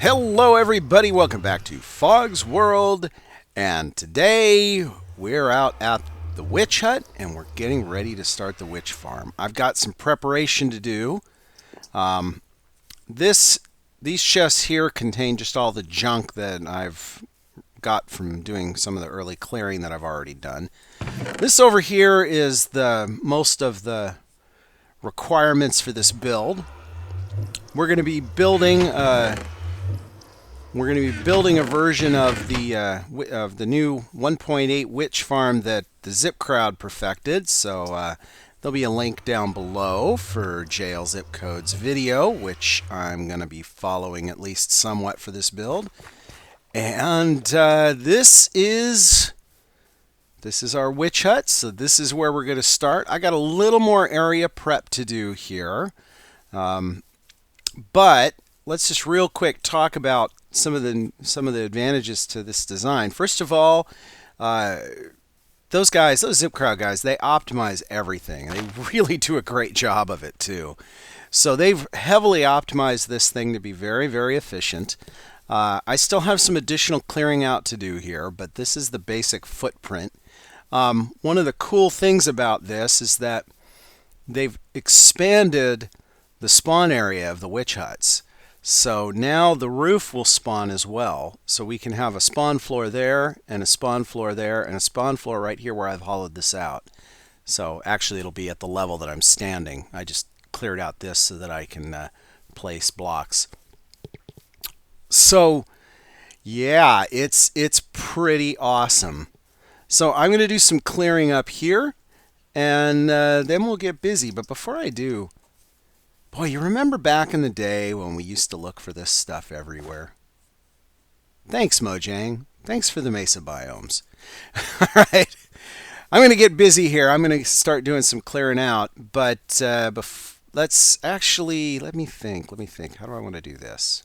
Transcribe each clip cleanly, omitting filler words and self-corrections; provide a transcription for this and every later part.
Hello everybody, welcome back to Fog's World, and today we're out at the witch hut and we're getting ready to start the witch farm. I've got some preparation to do. These chests here contain just all the junk that I've got from doing some of the early clearing that I've already done. This over here is most of the requirements for this build. We're going to be building a version of the new 1.8 witch farm that the Zip crowd perfected. So there'll be a link down below for JL Zip Code's video, which I'm going to be following at least somewhat for this build. And this is our witch hut. So this is where we're going to start. I got a little more area prep to do here, but let's just real quick talk about some of the advantages to this design. First of all, those Zip Crowd guys, they optimize everything. They really do a great job of it too. So they've heavily optimized this thing to be very, very efficient. I still have some additional clearing out to do here, but this is the basic footprint. One of the cool things about this is that they've expanded the spawn area of the witch huts. So now the roof will spawn as well. So we can have a spawn floor there, and a spawn floor there, and a spawn floor right here where I've hollowed this out. So actually it'll be at the level that I'm standing. I just cleared out this so that I can place blocks. So yeah, it's pretty awesome. So I'm going to do some clearing up here, and then we'll get busy. But before I do, boy, you remember back in the day when we used to look for this stuff everywhere? Thanks, Mojang. Thanks for the mesa biomes. All right. I'm going to get busy here. I'm going to start doing some clearing out. But let's actually, let me think. How do I want to do this?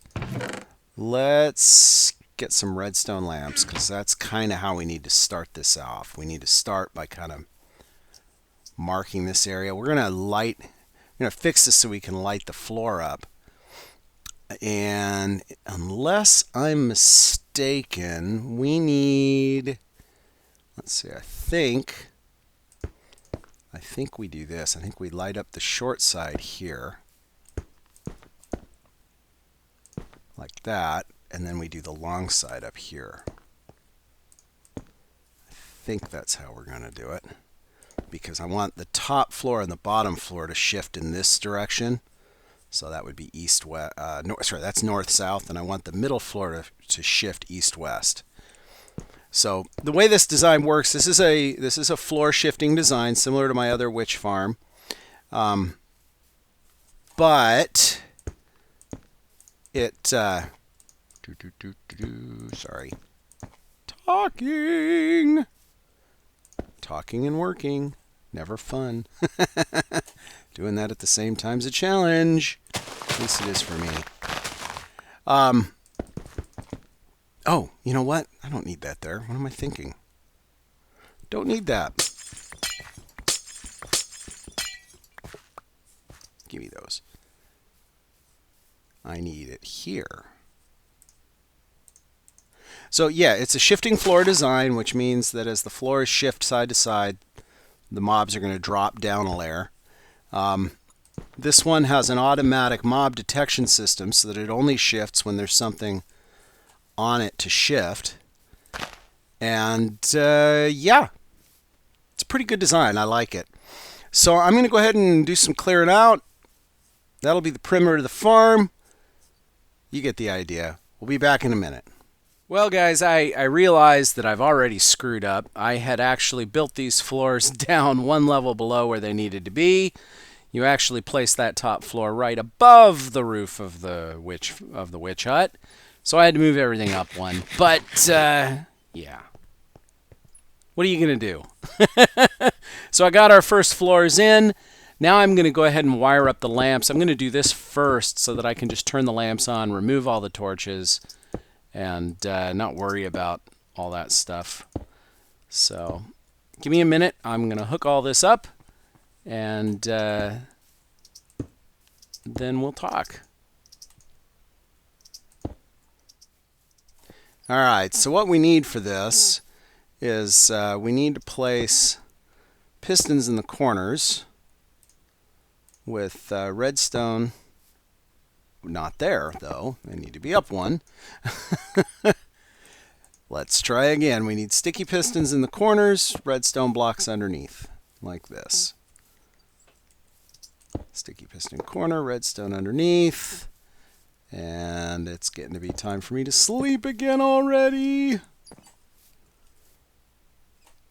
Let's get some redstone lamps, because that's kind of how we need to start this off. We need to start by kind of marking this area. We're going to fix this so we can light the floor up. And unless I'm mistaken, we need, let's see, I think we do this. I think we light up the short side here like that, and then we do the long side up here. I think that's how we're going to do it, because I want the top floor and the bottom floor to shift in this direction. So that would be east-west. That's north-south, and I want the middle floor to shift east-west. So the way this design works, this is a floor shifting design similar to my other witch farm, but it sorry, talking and working. Never fun. Doing that at the same time's a challenge. At least it is for me. Oh, you know what? I don't need that there. What am I thinking? Don't need that. Give me those. I need it here. So yeah, it's a shifting floor design, which means that as the floors shift side to side, the mobs are going to drop down a layer. This one has an automatic mob detection system so that it only shifts when there's something on it to shift. And yeah, it's a pretty good design. I like it. So I'm going to go ahead and do some clearing out. That'll be the perimeter of the farm. You get the idea. We'll be back in a minute. Well, guys, I realized that I've already screwed up. I had actually built these floors down one level below where they needed to be. You actually place that top floor right above the roof of the witch hut. So I had to move everything up one. But yeah, what are you gonna do? So I got our first floors in. Now I'm going to go ahead and wire up the lamps. I'm going to do this first so that I can just turn the lamps on, remove all the torches, and not worry about all that stuff. So give me a minute. I'm going to hook all this up, and then we'll talk. All right, so what we need for this is we need to place pistons in the corners with redstone. Not there, though. They need to be up one. Let's try again. We need sticky pistons in the corners, redstone blocks underneath, like this. Sticky piston corner, redstone underneath. And it's getting to be time for me to sleep again already.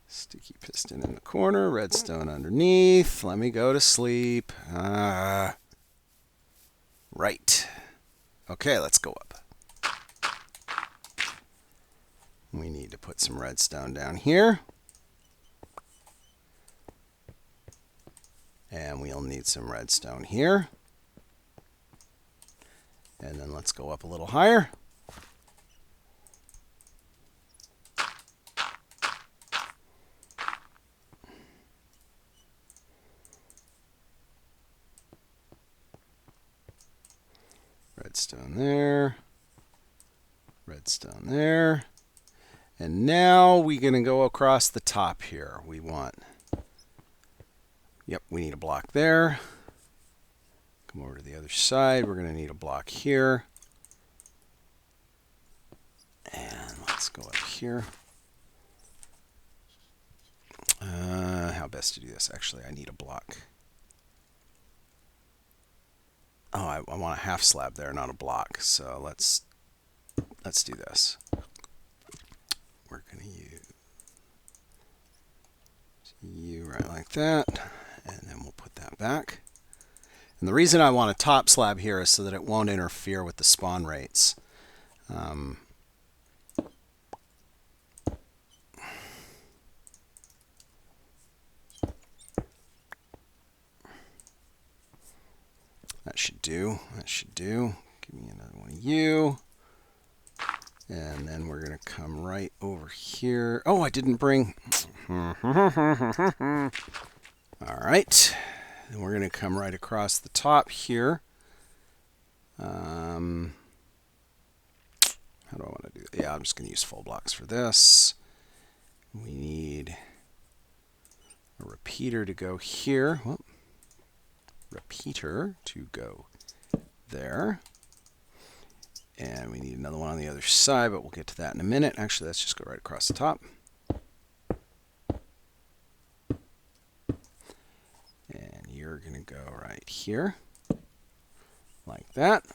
Sticky piston in the corner, redstone underneath. Let me go to sleep. Right. Okay, let's go up. We need to put some redstone down here. And we'll need some redstone here. And then let's go up a little higher. Redstone there. Redstone there. And now we're going to go across the top here. We need a block there. Come over to the other side. We're going to need a block here. And let's go up here. How best to do this? Actually, I need a block. Oh, I want a half slab there, not a block. So let's do this. We're going to use U right like that. And then we'll put that back. And the reason I want a top slab here is so that it won't interfere with the spawn rates. That should do. That should do. Give me another one of you. And then we're going to come right over here. Oh, I didn't bring... All right. And we're going to come right across the top here. How do I want to do that? Yeah, I'm just going to use full blocks for this. We need a repeater to go here. Whoop. Repeater to go there. And we need another one on the other side, but we'll get to that in a minute. Actually, let's just go right across the top. And you're going to go right here, like that.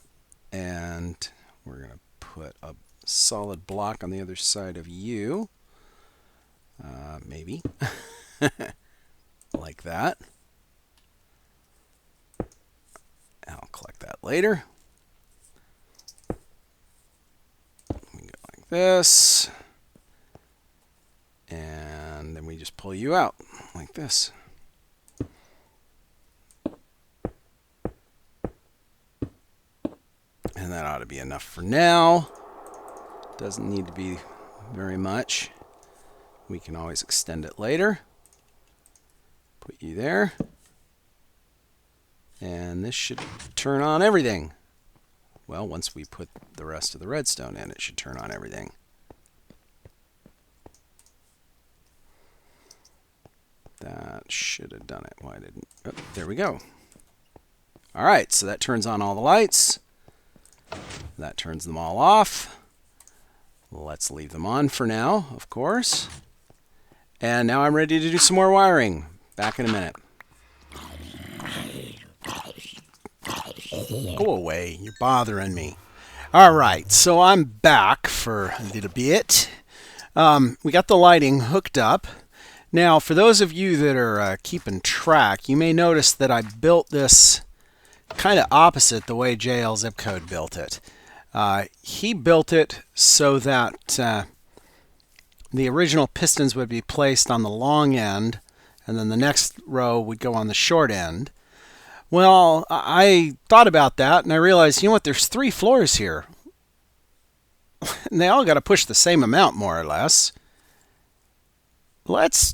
And we're going to put a solid block on the other side of you. Maybe. Like that. I'll collect that later. We go like this. And then we just pull you out like this. And that ought to be enough for now. Doesn't need to be very much. We can always extend it later. Put you there. And this should turn on everything. Well, once we put the rest of the redstone in, it should turn on everything. That should have done it. Why didn't... Oh, there we go. All right, so that turns on all the lights. That turns them all off. Let's leave them on for now, of course. And now I'm ready to do some more wiring. Back in a minute. Go away, you're bothering me. All right, so I'm back for a little bit. We got the lighting hooked up. Now, for those of you that are keeping track, you may notice that I built this kind of opposite the way JL Zip Code built it. He built it so that the original pistons would be placed on the long end, and then the next row would go on the short end. Well, I thought about that, and I realized, you know what, there's 3 floors here. And they all got to push the same amount, more or less. Let's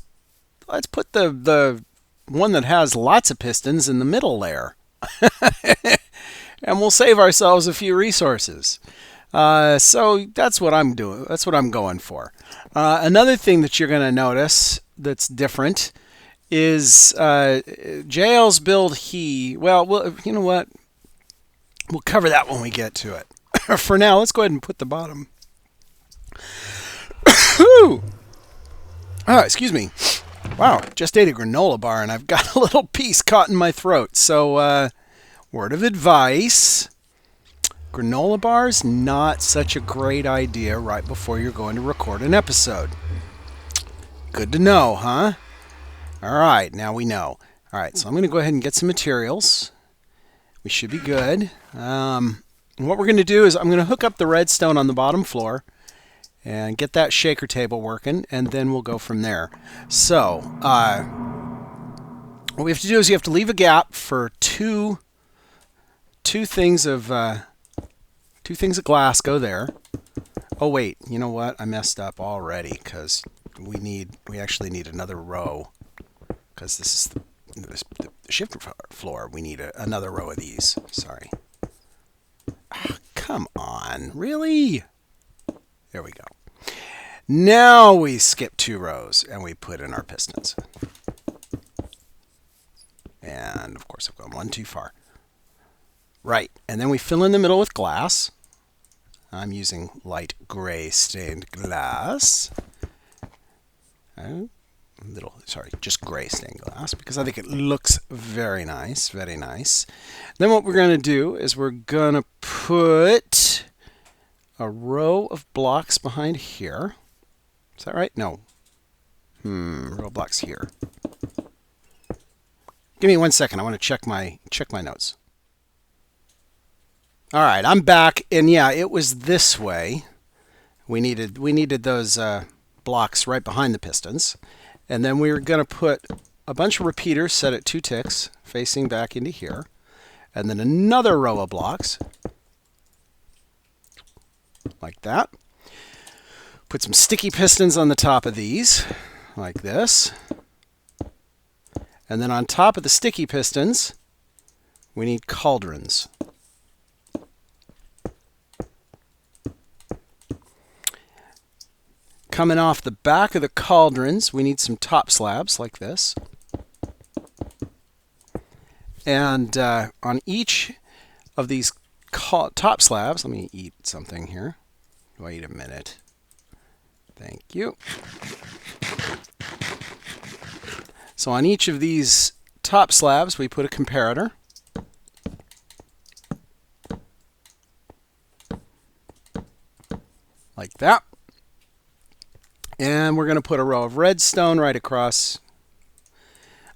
put the one that has lots of pistons in the middle there. And we'll save ourselves a few resources. So that's what I'm doing. That's what I'm going for. Another thing that you're going to notice that's different is JL's build. Well, you know what? We'll cover that when we get to it. For now, let's go ahead and put the bottom. Oh, excuse me. Wow, just ate a granola bar and I've got a little piece caught in my throat. So, word of advice. Granola bars, not such a great idea right before you're going to record an episode. Good to know, huh? All right, now we know. All right, so I'm going to go ahead and get some materials. We should be good. And what we're going to do is I'm going to hook up the redstone on the bottom floor and get that shaker table working, and then we'll go from there. So, what we have to do is you have to leave a gap for two things of glass go there. Oh wait, you know what? I messed up already because we actually need another row because this is the shift floor. We need another row of these. Sorry. Come on, really? There we go. Now we skip 2 rows and we put in our pistons. And of course I've gone one too far. Right, and then we fill in the middle with glass. I'm using light gray stained glass. Just gray stained glass because I think it looks very nice, very nice. Then what we're going to do is we're going to put a row of blocks behind here. Is that right? No. Row of blocks here. Give me 1 second. I want to check my notes. All right, I'm back, and yeah, it was this way. We needed those blocks right behind the pistons, and then we were going to put a bunch of repeaters set at 2 ticks facing back into here, and then another row of blocks like that. Put some sticky pistons on the top of these like this, and then on top of the sticky pistons, we need cauldrons. Coming off the back of the cauldrons, we need some top slabs like this. And on each of these top slabs, let me eat something here. Wait a minute. Thank you. So on each of these top slabs, we put a comparator. Like that. And we're going to put a row of redstone right across.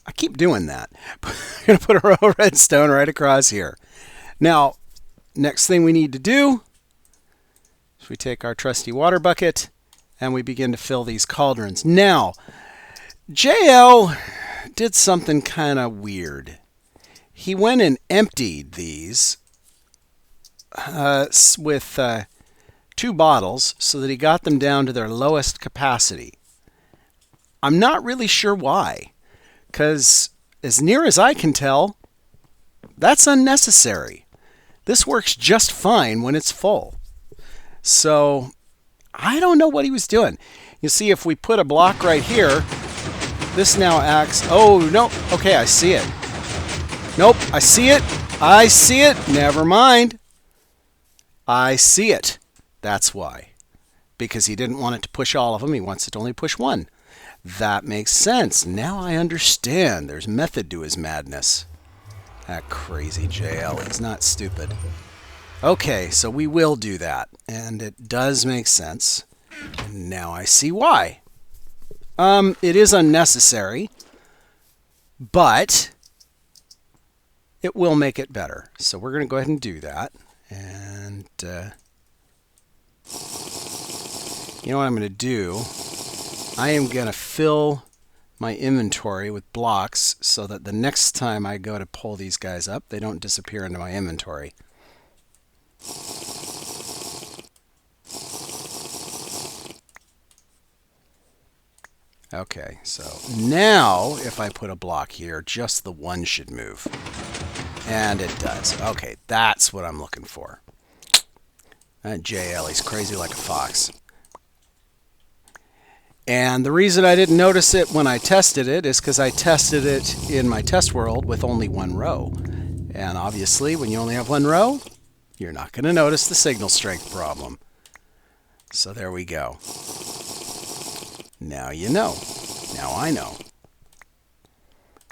I keep doing that. We're going to put a row of redstone right across here. Now, next thing we need to do is we take our trusty water bucket and we begin to fill these cauldrons. Now, JL did something kind of weird. He went and emptied these with 2 bottles so that he got them down to their lowest capacity. I'm not really sure why, because as near as I can tell, that's unnecessary. This works just fine when it's full. So I don't know what he was doing. You see, if we put a block right here, this now acts... Oh, no. Okay, I see it. Nope, I see it. I see it. Never mind. I see it. That's why. Because he didn't want it to push all of them. He wants it to only push one. That makes sense. Now I understand. There's method to his madness. That crazy JL is not stupid. Okay, so we will do that. And it does make sense. And now I see why. It is unnecessary. But it will make it better. So we're going to go ahead and do that. And... you know what I'm going to do? I am going to fill my inventory with blocks so that the next time I go to pull these guys up, they don't disappear into my inventory. Okay, so now if I put a block here, just the one should move. And it does. Okay, that's what I'm looking for. JL, he's crazy like a fox. And the reason I didn't notice it when I tested it is because I tested it in my test world with only one row. And obviously, when you only have one row, you're not going to notice the signal strength problem. So there we go. Now you know. Now I know.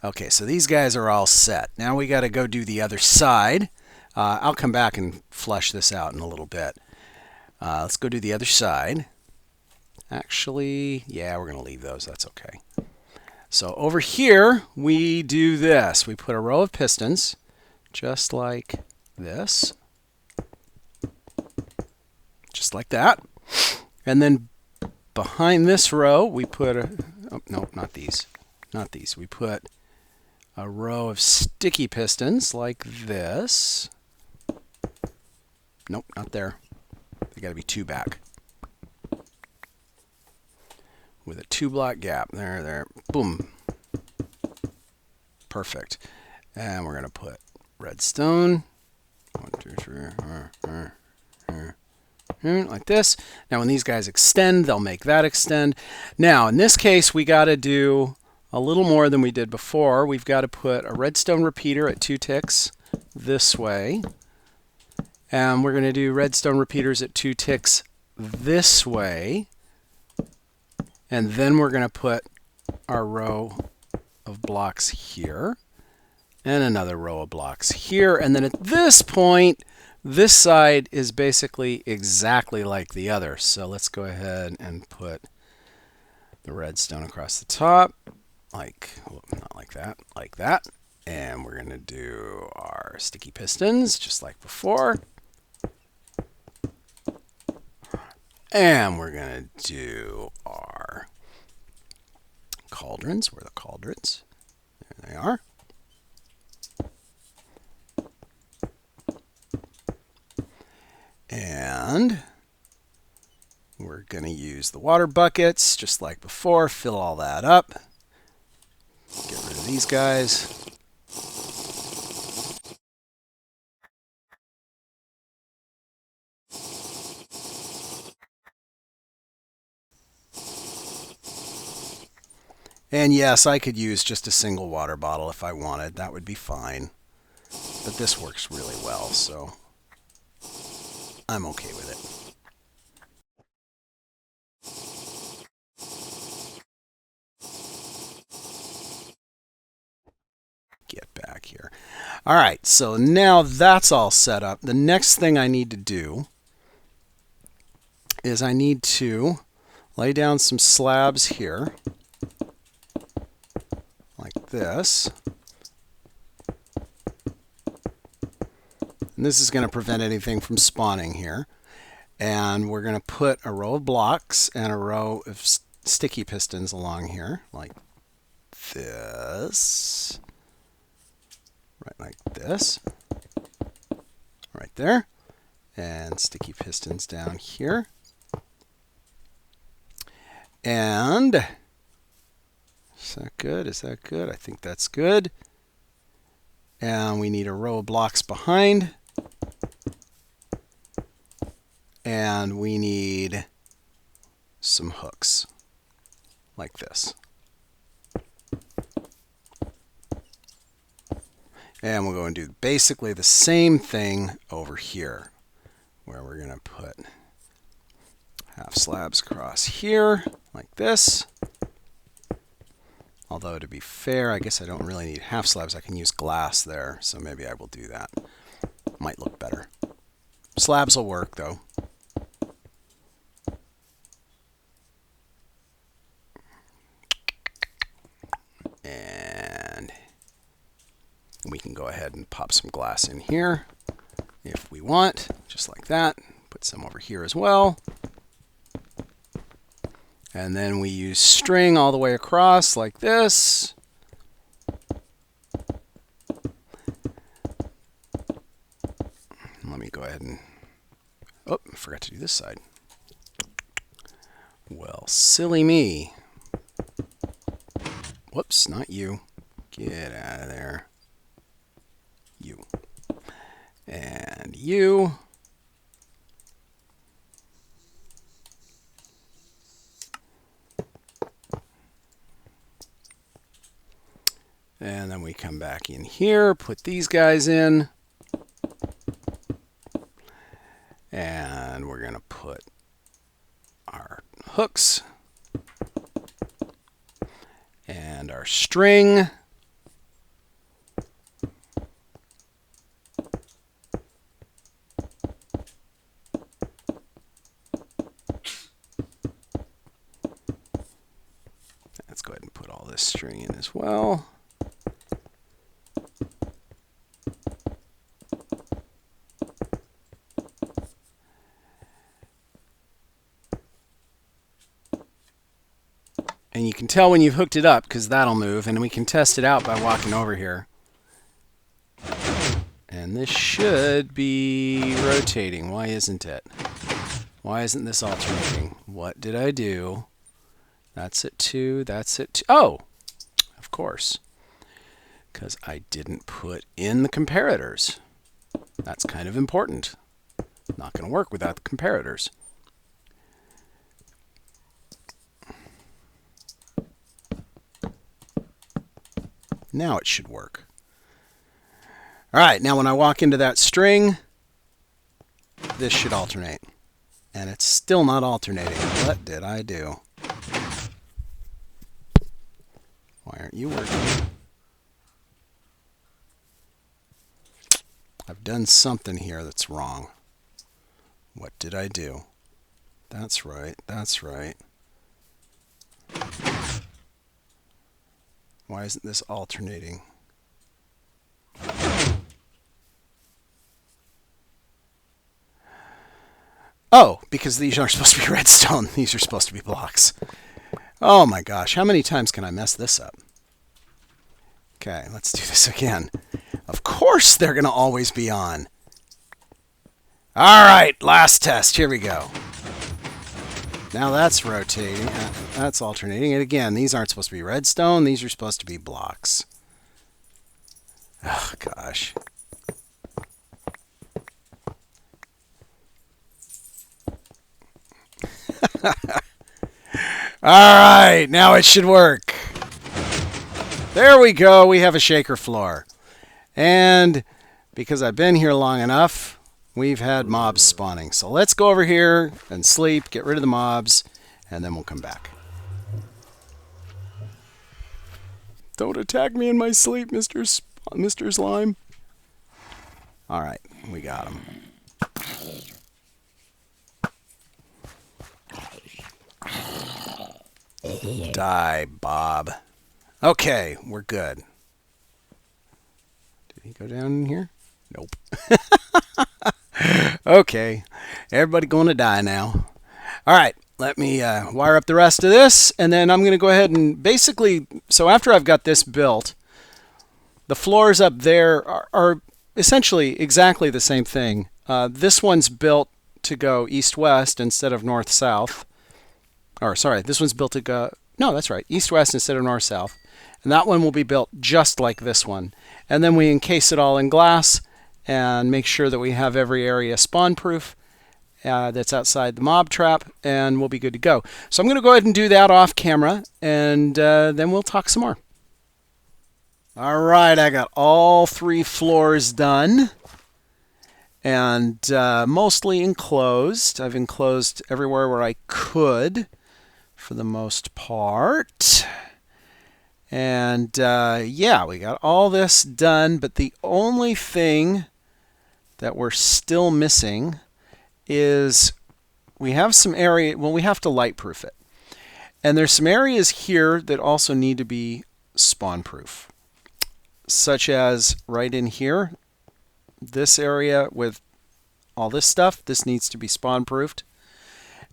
Okay, so these guys are all set. Now we got to go do the other side. I'll come back and flush this out in a little bit. Let's go do the other side. Actually, yeah, we're going to leave those. That's okay. So over here, we do this. We put a row of pistons, just like this. Just like that. And then behind this row, we put a... Oh, no, not these. Not these. We put a row of sticky pistons like this. Nope, not there. They got to be two back. With a 2-block gap. There. Boom. Perfect. And we're going to put redstone. 1, 2, 3. Like this. Now when these guys extend, they'll make that extend. Now in this case, we got to do a little more than we did before. We've got to put a redstone repeater at 2 ticks this way. And we're going to do redstone repeaters at 2 ticks this way. And then we're going to put our row of blocks here. And another row of blocks here. And then at this point, this side is basically exactly like the other. So let's go ahead and put the redstone across the top. Not like that, like that. And we're going to do our sticky pistons just like before. And we're going to do our cauldrons. Where are the cauldrons? There they are. And we're going to use the water buckets just like before. Fill all that up. Get rid of these guys. And yes, I could use just a single water bottle if I wanted. That would be fine. But this works really well, so I'm okay with it. Get back here. All right, so now that's all set up. The next thing I need to do is I need to lay down some slabs here. Like this. And this is going to prevent anything from spawning here. And we're going to put a row of blocks and a row of sticky pistons along here, like this. Right like this. Right there. And sticky pistons down here. And is that good? Is that good? I think that's good. And we need a row of blocks behind. And we need some hooks like this. And we'll go and do basically the same thing over here, where we're going to put half slabs across here like this. Although, to be fair, I guess I don't really need half slabs. I can use glass there, so maybe I will do that. Might look better. Slabs will work, though. And we can go ahead and pop some glass in here if we want, just like that. Put some over here as well. And then we use string all the way across like this. Let me go ahead and... Oh, I forgot to do this side. Well, silly me. Whoops, not you. Get out of there. You. And you. And then we come back in here, put these guys in. And we're going to put our hooks and our string. Let's go ahead and put all this string in as well. And you can tell when you've hooked it up because that'll move, and we can test it out by walking over here. And this should be rotating. Why isn't it? Why isn't this alternating? What did I do? That's at 2, that's at 2. Oh, of course. Because I didn't put in the comparators. That's kind of important. Not going to work without the comparators. Now it should work. All right, now when I walk into that string, this should alternate. And it's still not alternating. What did I do? Why aren't you working? I've done something here that's wrong. What did I do? That's right, that's right. Why isn't this alternating? Oh, because these aren't supposed to be redstone. These are supposed to be blocks. Oh my gosh, how many times can I mess this up? Okay, let's do this again. Of course they're going to always be on. All right, last test. Here we go. Now that's rotating. That's alternating. And again, these aren't supposed to be redstone. These are supposed to be blocks. Oh, gosh. All right, now it should work. There we go. We have a shaker floor. And because I've been here long enough, we've had mobs spawning. So let's go over here and sleep, get rid of the mobs, and then we'll come back. Don't attack me in my sleep, Mr. Slime. All right, we got him. Die, Bob. Okay, we're good. Did he go down in here? Nope. Okay, everybody going to die now. All right, let me wire up the rest of this, and then I'm going to go ahead and basically, so after I've got this built, the floors up there are essentially exactly the same thing. This one's built to go east-west instead of north-south. Or, sorry, this one's built to go, no, that's right, east-west instead of north-south. And that one will be built just like this one. And then we encase it all in glass and make sure that we have every area spawn-proof that's outside the mob trap, and we'll be good to go. So I'm going to go ahead and do that off camera, and then we'll talk some more. All right, I got all 3 floors done and mostly enclosed. I've enclosed everywhere where I could for the most part. And yeah, we got all this done, but the only thing that we're still missing is we have some area, well, we have to lightproof it. And there's some areas here that also need to be spawn-proof, such as right in here, this area with all this stuff, this needs to be spawn-proofed.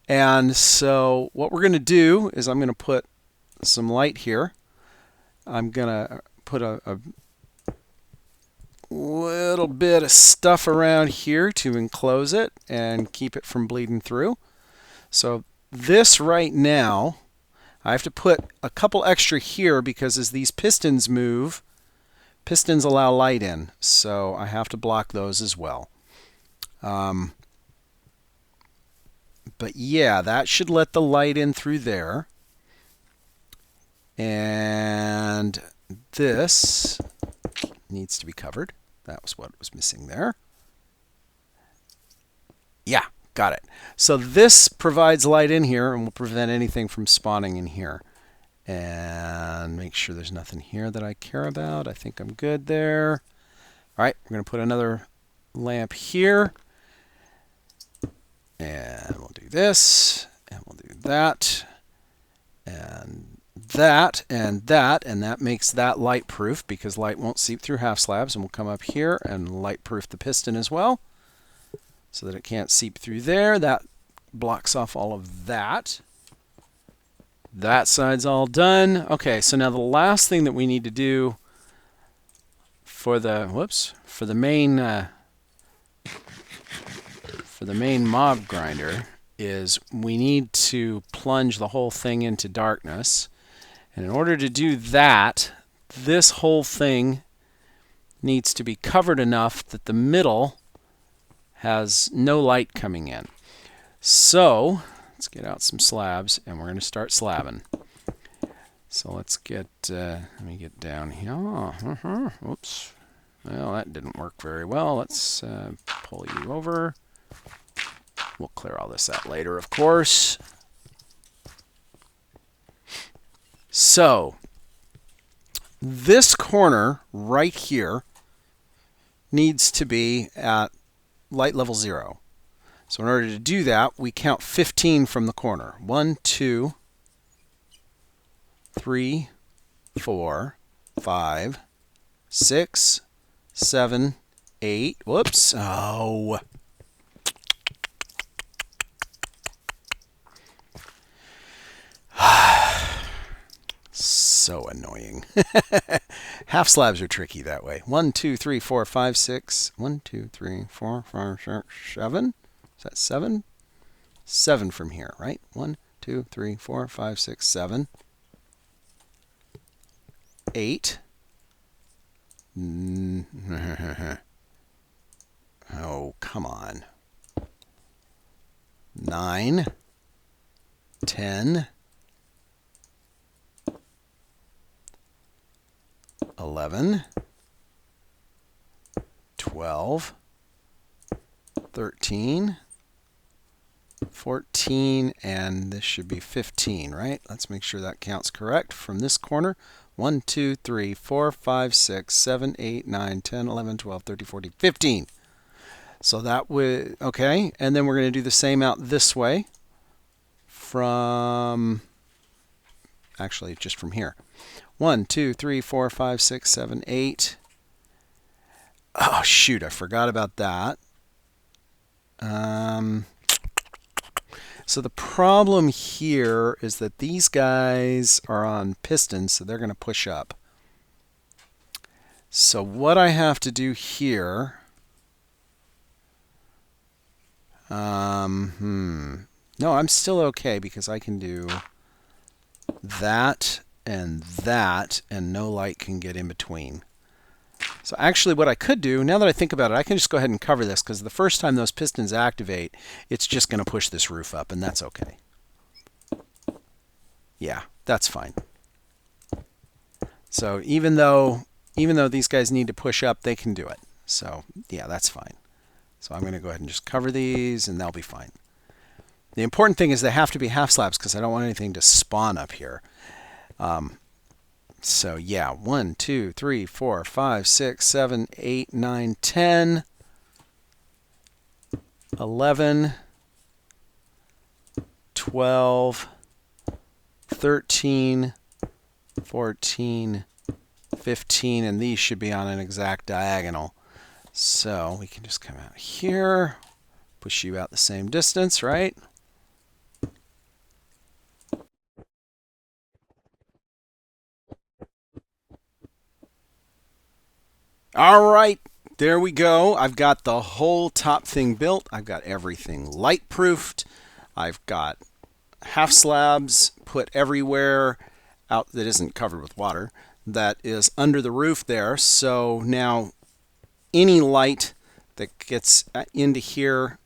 And so what we're going to do is I'm going to put some light here. I'm going to put a little bit of stuff around here to enclose it and keep it from bleeding through. So this right now, I have to put a couple extra here because as these pistons move, pistons allow light in. So I have to block those as well. But yeah, that should let the light in through there. And this needs to be covered. That was what was missing there. Yeah, got it. So this provides light in here and will prevent anything from spawning in here. And make sure there's nothing here that I care about. I think I'm good there. All right, we're going to put another lamp here. And we'll do this, and we'll do that, and that, and that, and that makes that light proof because light won't seep through half slabs. And we'll come up here and light proof the piston as well so that it can't seep through there. That blocks off all of that. That side's all done. Okay, so now the last thing that we need to do for the, for the main mob grinder is we need to plunge the whole thing into darkness. And in order to do that, this whole thing needs to be covered enough that the middle has no light coming in. So let's get out some slabs and we're going to start slabbing. So let's get, let me get down here. Oops. Well, that didn't work very well. Let's pull you over. We'll clear all this out later, of course. So this corner right here needs to be at light level 0. So in order to do that, we count 15 from the corner. 1, 2, 3, 4, 5, 6, 7, 8. Whoops. Oh. So annoying. Half slabs are tricky that way. 1, 2, 3, 4, 5, 6. 1, 2, 3, 4, 5, 6, 7. Is that 7? 7 from here, right? 1, 2, 3, 4, 5, 6, 7. 8. Oh, come on. 9. 10. 11, 12, 13, 14, and this should be 15, right? Let's make sure that counts correct from this corner. 1, 2, 3, 4, 5, 6, 7, 8, 9, 10, 11, 12, 13, 14, 15. So that would, okay, and then we're going to do the same out this way from, actually just from here. 1, 2, 3, 4, 5, 6, 7, 8. Oh, shoot, I forgot about that. So the problem here is that these guys are on pistons, so they're going to push up. So what I have to do here... No, I'm still okay because I can do that and no light can get in between. So actually what I could do, now that I think about it, I can just go ahead and cover this because the first time those pistons activate, it's just going to push this roof up, and that's okay. Yeah, that's fine. So even though these guys need to push up, they can do it. So yeah, that's fine. So I'm going to go ahead and just cover these and they'll be fine. The important thing is they have to be half slabs because I don't want anything to spawn up here. So yeah, 1, 2, 3, 4, 5, 6, 7, 8, 9, 10, 11, 12, 13, 14, 15, and these should be on an exact diagonal. So we can just come out here, push you out the same distance, right? All right, there we go. I've got the whole top thing built. I've got everything light proofed. I've got half slabs put everywhere out that isn't covered with water, that is under the roof there. So now any light that gets into here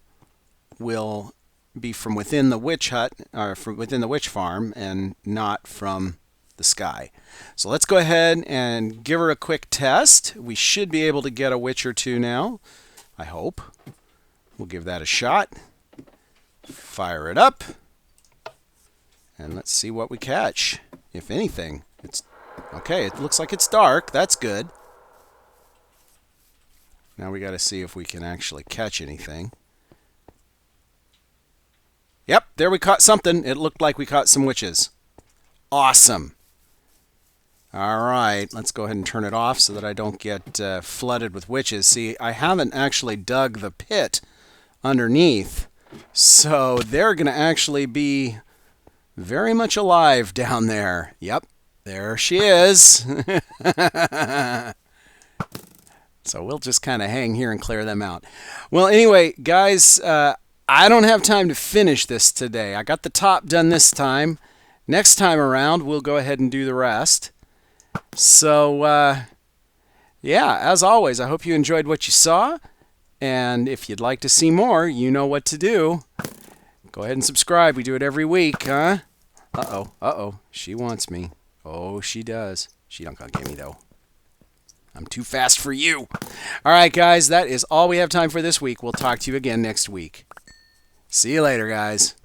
will be from within the witch hut, or from within the witch farm, and not from the sky. So let's go ahead and give her a quick test. We should be able to get a witch or two now, I hope. We'll give that a shot. Fire it up. And let's see what we catch, if anything. It's okay, it looks like it's dark. That's good. Now we got to see if we can actually catch anything. Yep, there we caught something. It looked like we caught some witches. Awesome. All right, let's go ahead and turn it off so that I don't get flooded with witches. See, I haven't actually dug the pit underneath, so they're going to actually be very much alive down there. Yep, there she is. So we'll just kind of hang here and clear them out. Well, anyway, guys, I don't have time to finish this today. I got the top done this time. Next time around, we'll go ahead and do the rest. So, yeah, as always, I hope you enjoyed what you saw. And if you'd like to see more, you know what to do. Go ahead and subscribe. We do it every week, huh? Uh-oh, uh-oh. She wants me. Oh, she does. She don't gonna get me, though. I'm too fast for you. All right, guys, that is all we have time for this week. We'll talk to you again next week. See you later, guys.